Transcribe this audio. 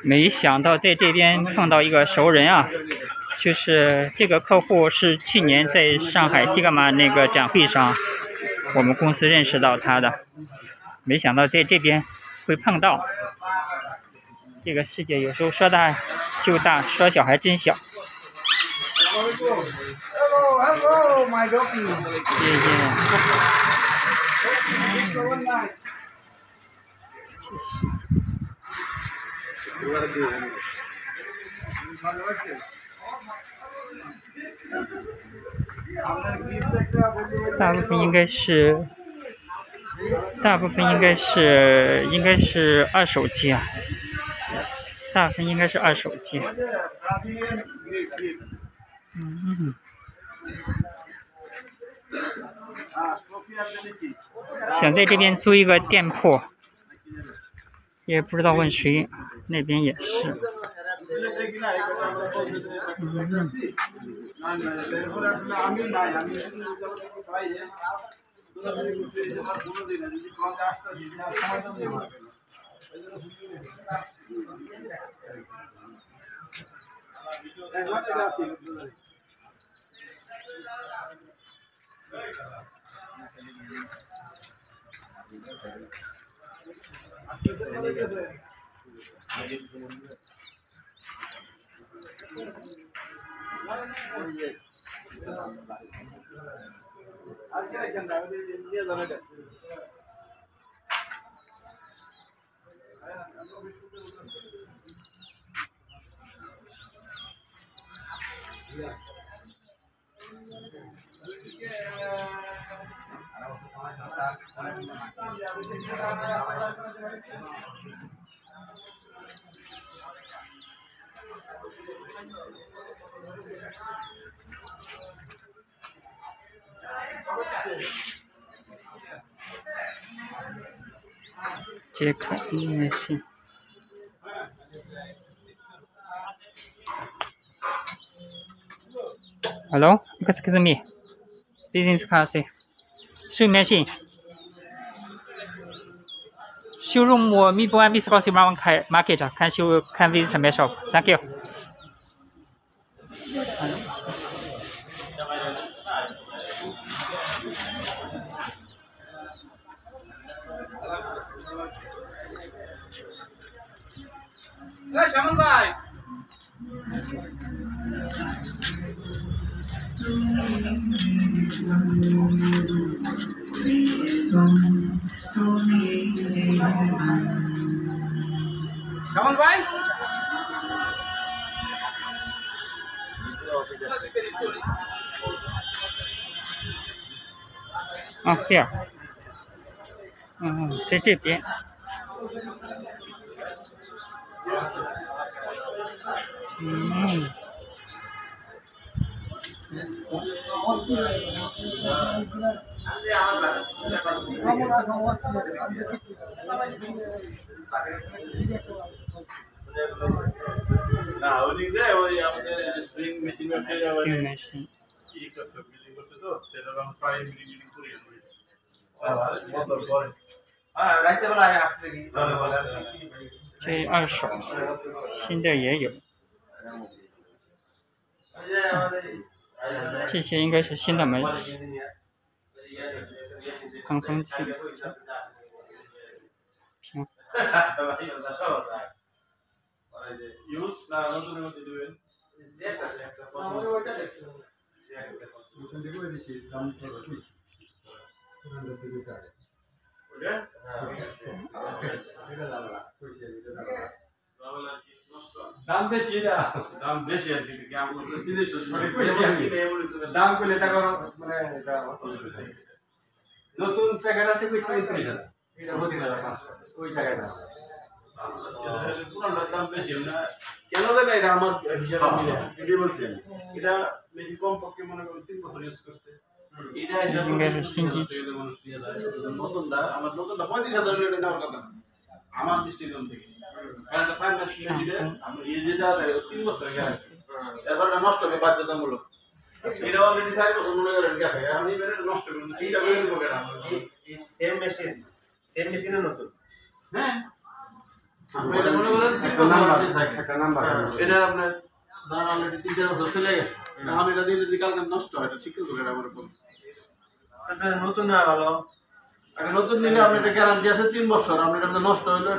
没想到在这边碰到一个熟人啊，就是这个客户是去年在上海西格玛那个展会上，我们公司认识到他的，没想到在这边会碰到。这个世界有时候说大就大，说小还真小。Hello, my doggy. 谢谢。大部分应该是二手机啊，大部分应该是二手机。想在这边租一个店铺，也不知道问谁，那边也是。接口应该是。Hello, excuse me. Business class. Show machine. Showroom me buy business class market. Can visit my shop. Thank you. Hey, Shaman bhai. Shaman bhai. Oh, here. 在这边。Swing machine.这二手，新的也有。这些应该是新的门，喷风机，平。দাম বেশি এটা দাম বেশি আর কি দাম করতে 300 দাম কইলে তা মানে এটা নতুন প্যাকেট আছে কইছে 30000 এটা 32500 ওই জায়গায় দাম পুরোটা দাম বেশি না কেন জানেন এটা আমার হিসাবে মিলে এটি বলছেন এটা বেশি কম পক্ষে মনে করুন 3 বছর ইউজ করতে এটা হিসাবে নতুনটা আমার নতুনটা 35000 টাকা নেওয়ার কথা আমার দৃষ্টিকোণ থেকে কারণ এটা ফাইনাল সিস্টেম আমি এই যেটা 3 বছর গ্যারান্টি এরপর নষ্ট হবে বাধ্যতামূলক এটা অলরেডি 4 বছর মনে করেন গেছে আমি এবারে নষ্ট করে দিই এটা করে দেবো কেন এই সেম মেশিনে নতুন হ্যাঁ আমরা এটা মনে করেন একটা নাম্বার এটা আপনার দাম অলরেডি 3-4 বছর চলে গেছে আমি এটা দিয়ে যদি কালকে নষ্ট হয় এটা ঠিক করে দেবো আমার উপর নতুন না ভালো নতুন নিলে আপনি এটা গ্যারান্টি আছে 3 বছর আপনি এটা নষ্ট হইলো